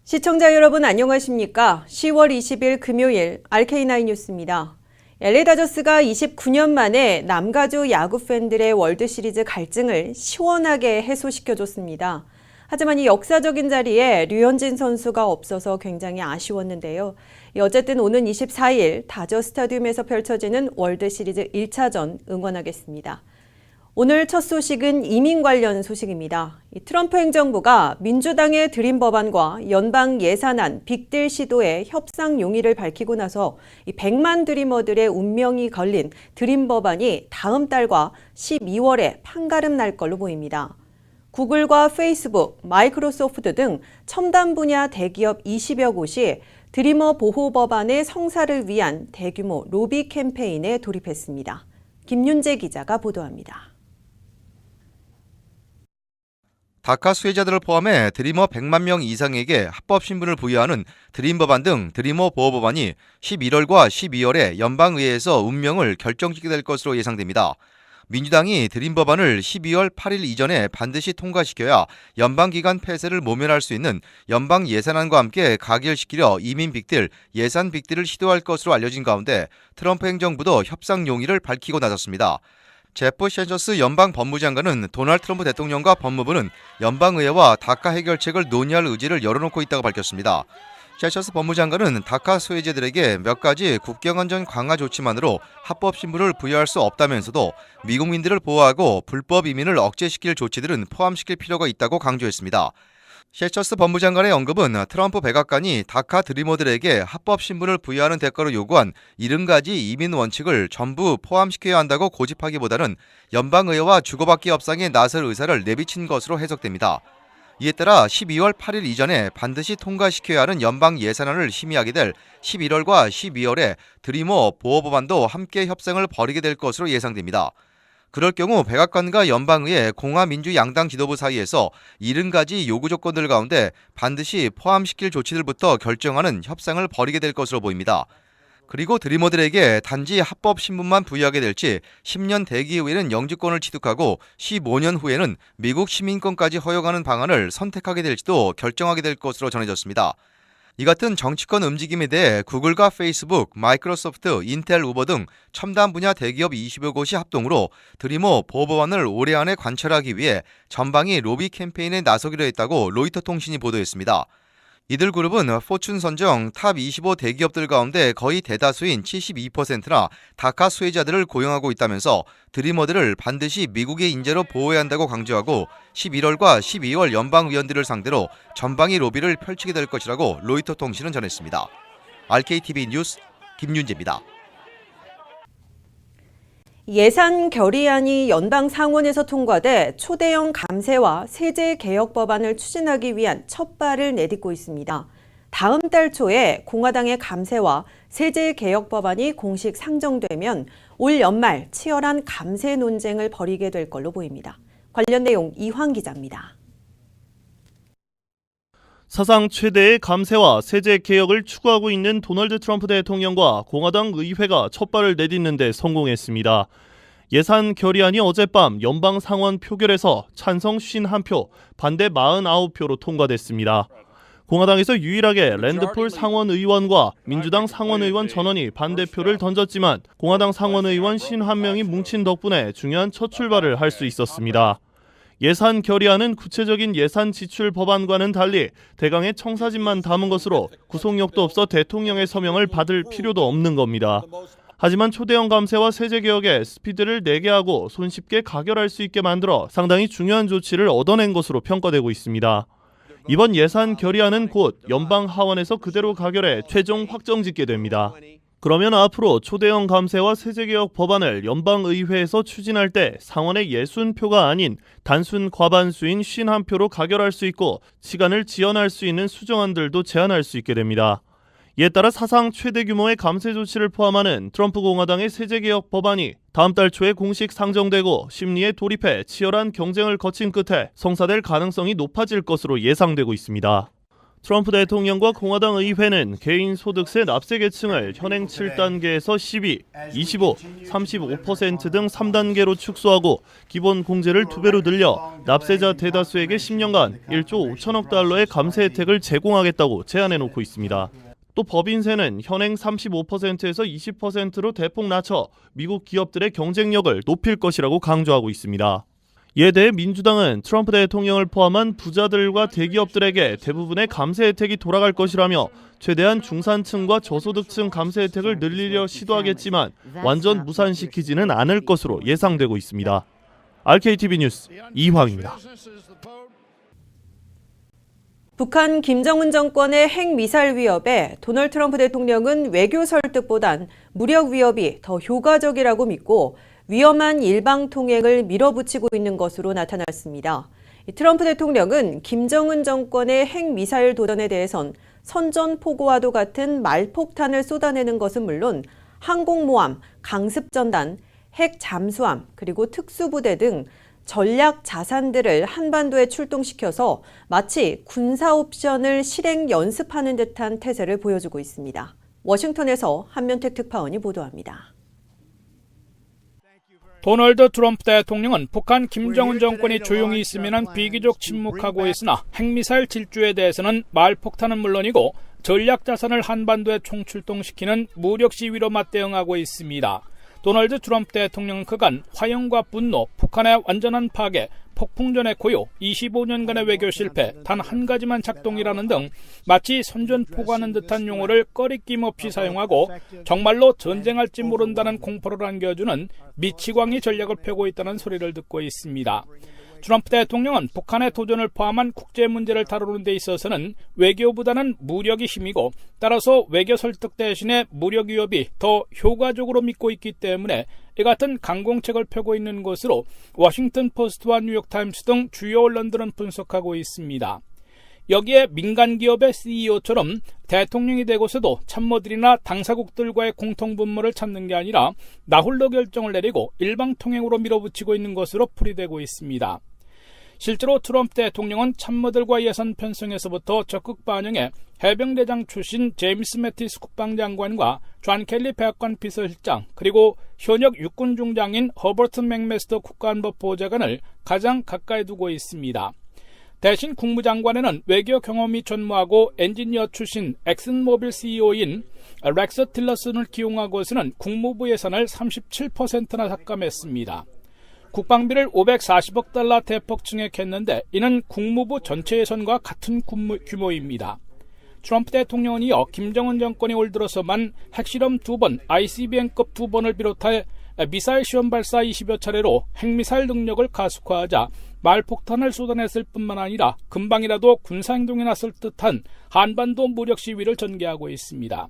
시청자 여러분 안녕하십니까? 10월 20일 금요일 RK9 뉴스입니다. LA 다저스가 29년 만에 남가주 야구 팬들의 월드시리즈 갈증을 시원하게 해소시켜줬습니다. 하지만 이 역사적인 자리에 류현진 선수가 없어서 굉장히 아쉬웠는데요. 어쨌든 오는 24일 다저 스타디움에서 펼쳐지는 월드시리즈 1차전 응원하겠습니다. 오늘 첫 소식은 이민 관련 소식입니다. 트럼프 행정부가 민주당의 드림 법안과 연방 예산안 빅딜 시도에 협상 용의를 밝히고 나서 100만 드리머들의 운명이 걸린 드림 법안이 다음 달과 12월에 판가름 날 걸로 보입니다. 구글과 페이스북, 마이크로소프트 등 첨단 분야 대기업 20여 곳이 드리머 보호 법안의 성사를 위한 대규모 로비 캠페인에 돌입했습니다. 김윤재 기자가 보도합니다. 다카 수혜자들을 포함해 드리머 100만 명 이상에게 합법 신분을 부여하는 드림 법안 등 드리머 보호 법안이 11월과 12월에 연방의회에서 운명을 결정짓게 될 것으로 예상됩니다. 민주당이 드림 법안을 12월 8일 이전에 반드시 통과시켜야 연방기관 폐쇄를 모면할 수 있는 연방 예산안과 함께 가결시키려 이민 빅딜, 예산 빅딜을 시도할 것으로 알려진 가운데 트럼프 행정부도 협상 용의를 밝히고 나섰습니다. 제프 샌처스 연방 법무장관은 도널드 트럼프 대통령과 법무부는 연방의회와 다카 해결책을 논의할 의지를 열어놓고 있다고 밝혔습니다. 샌처스 법무장관은 다카 소외자들에게 몇 가지 국경안전 강화 조치만으로 합법 신분을 부여할 수 없다면서도 미국민들을 보호하고 불법 이민을 억제시킬 조치들은 포함시킬 필요가 있다고 강조했습니다. 샌처스 법무장관의 언급은 트럼프 백악관이 다카 드리머들에게 합법 신분을 부여하는 대가로 요구한 70가지 이민 원칙을 전부 포함시켜야 한다고 고집하기보다는 연방의회와 주고받기 협상에 나설 의사를 내비친 것으로 해석됩니다. 이에 따라 12월 8일 이전에 반드시 통과시켜야 하는 연방 예산안을 심의하게 될 11월과 12월에 드리머 보호 법안도 함께 협상을 벌이게 될 것으로 예상됩니다. 그럴 경우 백악관과 연방의회 공화민주 양당 지도부 사이에서 70가지 요구 조건들 가운데 반드시 포함시킬 조치들부터 결정하는 협상을 벌이게 될 것으로 보입니다. 그리고 드리머들에게 단지 합법 신분만 부여하게 될지 10년 대기 후에는 영주권을 취득하고 15년 후에는 미국 시민권까지 허용하는 방안을 선택하게 될지도 결정하게 될 것으로 전해졌습니다. 이 같은 정치권 움직임에 대해 구글과 페이스북, 마이크로소프트, 인텔, 우버 등 첨단 분야 대기업 20여 곳이 합동으로 드리머 보호 법안을 올해 안에 관철하기 위해 전방위 로비 캠페인에 나서기로 했다고 로이터 통신이 보도했습니다. 이들 그룹은 포춘 선정 탑 25 대기업들 가운데 거의 대다수인 72%나 다카 수혜자들을 고용하고 있다면서 드리머들을 반드시 미국의 인재로 보호해야 한다고 강조하고 11월과 12월 연방의원들을 상대로 전방위 로비를 펼치게 될 것이라고 로이터 통신은 전했습니다. RKTV 뉴스 김윤재입니다. 예산 결의안이 연방 상원에서 통과돼 초대형 감세와 세제 개혁 법안을 추진하기 위한 첫 발을 내딛고 있습니다. 다음 달 초에 공화당의 감세와 세제 개혁 법안이 공식 상정되면 올 연말 치열한 감세 논쟁을 벌이게 될 걸로 보입니다. 관련 내용 이황 기자입니다. 사상 최대의 감세와 세제 개혁을 추구하고 있는 도널드 트럼프 대통령과 공화당 의회가 첫 발을 내딛는 데 성공했습니다. 예산 결의안이 어젯밤 연방 상원 표결에서 찬성 51표, 반대 49표로 통과됐습니다. 공화당에서 유일하게 랜드폴 상원 의원과 민주당 상원 의원 전원이 반대표를 던졌지만 공화당 상원 의원 51명이 뭉친 덕분에 중요한 첫 출발을 할 수 있었습니다. 예산 결의안은 구체적인 예산 지출 법안과는 달리 대강의 청사진만 담은 것으로 구속력도 없어 대통령의 서명을 받을 필요도 없는 겁니다. 하지만 초대형 감세와 세제 개혁에 스피드를 내게 하고 손쉽게 가결할 수 있게 만들어 상당히 중요한 조치를 얻어낸 것으로 평가되고 있습니다. 이번 예산 결의안은 곧 연방 하원에서 그대로 가결해 최종 확정짓게 됩니다. 그러면 앞으로 초대형 감세와 세제개혁 법안을 연방의회에서 추진할 때 상원의 60표가 아닌 단순 과반수인 51표로 가결할 수 있고 시간을 지연할 수 있는 수정안들도 제안할 수 있게 됩니다. 이에 따라 사상 최대 규모의 감세 조치를 포함하는 트럼프 공화당의 세제개혁 법안이 다음 달 초에 공식 상정되고 심리에 돌입해 치열한 경쟁을 거친 끝에 성사될 가능성이 높아질 것으로 예상되고 있습니다. 트럼프 대통령과 공화당 의회는 개인 소득세 납세 계층을 현행 7단계에서 12, 25, 35% 등 3단계로 축소하고 기본 공제를 2배로 늘려 납세자 대다수에게 10년간 1조 5천억 달러의 감세 혜택을 제공하겠다고 제안해 놓고 있습니다. 또 법인세는 현행 35%에서 20%로 대폭 낮춰 미국 기업들의 경쟁력을 높일 것이라고 강조하고 있습니다. 이에 대해 민주당은 트럼프 대통령을 포함한 부자들과 대기업들에게 대부분의 감세 혜택이 돌아갈 것이라며 최대한 중산층과 저소득층 감세 혜택을 늘리려 시도하겠지만 완전 무산시키지는 않을 것으로 예상되고 있습니다. RKTV 뉴스 이황입니다. 북한 김정은 정권의 핵미사일 위협에 도널드 트럼프 대통령은 외교 설득보단 무력 위협이 더 효과적이라고 믿고 위험한 일방 통행을 밀어붙이고 있는 것으로 나타났습니다. 트럼프 대통령은 김정은 정권의 핵미사일 도전에 대해선 선전포고와도 같은 말폭탄을 쏟아내는 것은 물론 항공모함, 강습전단, 핵잠수함, 그리고 특수부대 등 전략 자산들을 한반도에 출동시켜서 마치 군사 옵션을 실행 연습하는 듯한 태세를 보여주고 있습니다. 워싱턴에서 한면택 특파원이 보도합니다. 도널드 트럼프 대통령은 북한 김정은 정권이 조용히 있으면 비기적 침묵하고 있으나 핵미사일 질주에 대해서는 말폭탄은 물론이고 전략 자산을 한반도에 총출동시키는 무력 시위로 맞대응하고 있습니다. 도널드 트럼프 대통령은 그간 화형과 분노, 북한의 완전한 파괴, 폭풍전의 고요, 25년간의 외교 실패, 단 한 가지만 작동이라는 등 마치 선전포고하는 듯한 용어를 꺼리낌 없이 사용하고 정말로 전쟁할지 모른다는 공포를 안겨주는 미치광이 전략을 펴고 있다는 소리를 듣고 있습니다. 트럼프 대통령은 북한의 도전을 포함한 국제 문제를 다루는 데 있어서는 외교보다는 무력이 힘이고 따라서 외교 설득 대신에 무력 위협이 더 효과적으로 믿고 있기 때문에 이 같은 강공책을 펴고 있는 것으로 워싱턴 포스트와 뉴욕타임스 등 주요 언론들은 분석하고 있습니다. 여기에 민간 기업의 CEO처럼 대통령이 되고서도 참모들이나 당사국들과의 공통분모를 찾는 게 아니라 나홀로 결정을 내리고 일방통행으로 밀어붙이고 있는 것으로 풀이되고 있습니다. 실제로 트럼프 대통령은 참모들과 예산 편성에서부터 적극 반영해 해병대장 출신 제임스 매티스 국방장관과 존 켈리 백악관 비서실장 그리고 현역 육군 중장인 허버트 맥메스터 국가안보 보좌관을 가장 가까이 두고 있습니다. 대신 국무장관에는 외교 경험이 전무하고 엔지니어 출신 엑슨모빌 CEO인 렉서 틸러슨을 기용하고서는 국무부 예산을 37%나 삭감했습니다. 국방비를 540억 달러 대폭 증액했는데 이는 국무부 전체 예산과 같은 규모입니다. 트럼프 대통령은 이어 김정은 정권이 올 들어서만 핵실험 2번, ICBM급 2번을 비롯해 미사일 시험 발사 20여 차례로 핵미사일 능력을 가속화하자 말폭탄을 쏟아냈을 뿐만 아니라 금방이라도 군사행동에 나설 듯한 한반도 무력 시위를 전개하고 있습니다.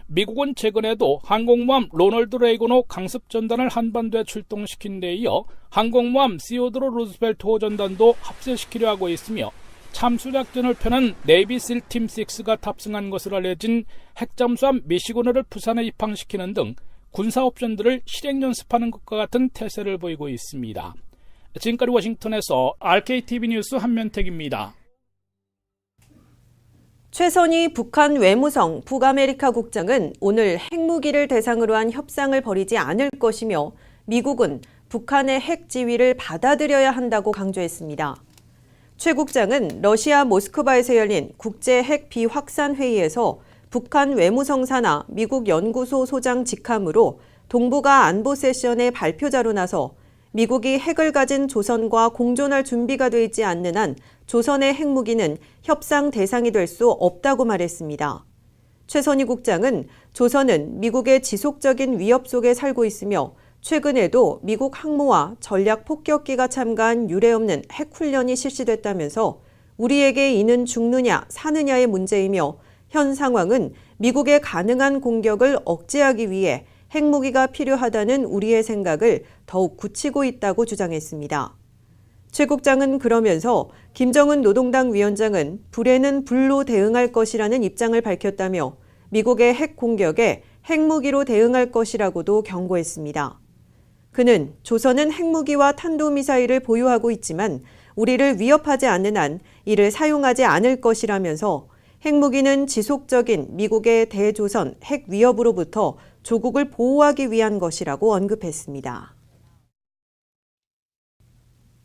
미국은 최근에도 항공모함 로널드 레이건호 강습전단을 한반도에 출동시킨 데 이어 항공모함 시오드로 루즈벨트 호전단도 합세시키려 하고 있으며 참수작전을 펴는 네이비실 팀 6가 탑승한 것으로 알려진 핵잠수함 미시고너를 부산에 입항시키는 등 군사 옵션들을 실행 연습하는 것과 같은 태세를 보이고 있습니다. 지금까지 워싱턴에서 RKTV 뉴스 한면택입니다. 최선희 북한 외무성 북아메리카 국장은 오늘 핵무기를 대상으로 한 협상을 벌이지 않을 것이며 미국은 북한의 핵 지위를 받아들여야 한다고 강조했습니다. 최 국장은 러시아 모스크바에서 열린 국제 핵 비확산 회의에서 북한 외무성 산하 미국 연구소 소장 직함으로 동북아 안보 세션의 발표자로 나서 미국이 핵을 가진 조선과 공존할 준비가 돼 있지 않는 한 조선의 핵무기는 협상 대상이 될 수 없다고 말했습니다. 최선희 국장은 조선은 미국의 지속적인 위협 속에 살고 있으며 최근에도 미국 항모와 전략 폭격기가 참가한 유례없는 핵훈련이 실시됐다면서 우리에게 이는 죽느냐 사느냐의 문제이며 현 상황은 미국의 가능한 공격을 억제하기 위해 핵무기가 필요하다는 우리의 생각을 더욱 굳히고 있다고 주장했습니다. 최 국장은 그러면서 김정은 노동당 위원장은 불에는 불로 대응할 것이라는 입장을 밝혔다며 미국의 핵 공격에 핵무기로 대응할 것이라고도 경고했습니다. 그는 조선은 핵무기와 탄도미사일을 보유하고 있지만 우리를 위협하지 않는 한 이를 사용하지 않을 것이라면서 핵무기는 지속적인 미국의 대조선 핵 위협으로부터 조국을 보호하기 위한 것이라고 언급했습니다.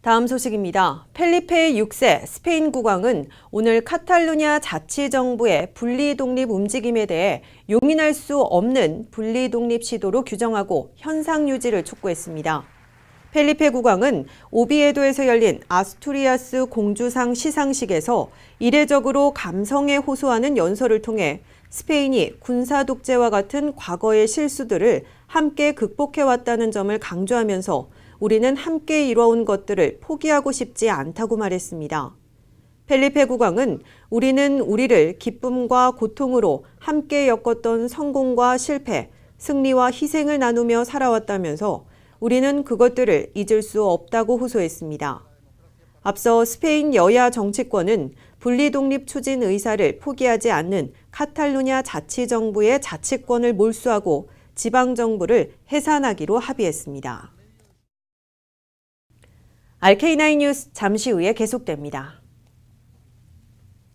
다음 소식입니다. 펠리페 6세 스페인 국왕은 오늘 카탈루냐 자치정부의 분리독립 움직임에 대해 용인할 수 없는 분리독립 시도로 규정하고 현상 유지를 촉구했습니다. 펠리페 국왕은 오비에도에서 열린 아스투리아스 공주상 시상식에서 이례적으로 감성에 호소하는 연설을 통해 스페인이 군사 독재와 같은 과거의 실수들을 함께 극복해왔다는 점을 강조하면서 우리는 함께 이뤄온 것들을 포기하고 싶지 않다고 말했습니다. 펠리페 국왕은 우리는 우리를 기쁨과 고통으로 함께 엮었던 성공과 실패, 승리와 희생을 나누며 살아왔다면서 우리는 그것들을 잊을 수 없다고 호소했습니다. 앞서 스페인 여야 정치권은 분리독립 추진 의사를 포기하지 않는 카탈루냐 자치정부의 자치권을 몰수하고 지방정부를 해산하기로 합의했습니다. RK9 뉴스 잠시 후에 계속됩니다.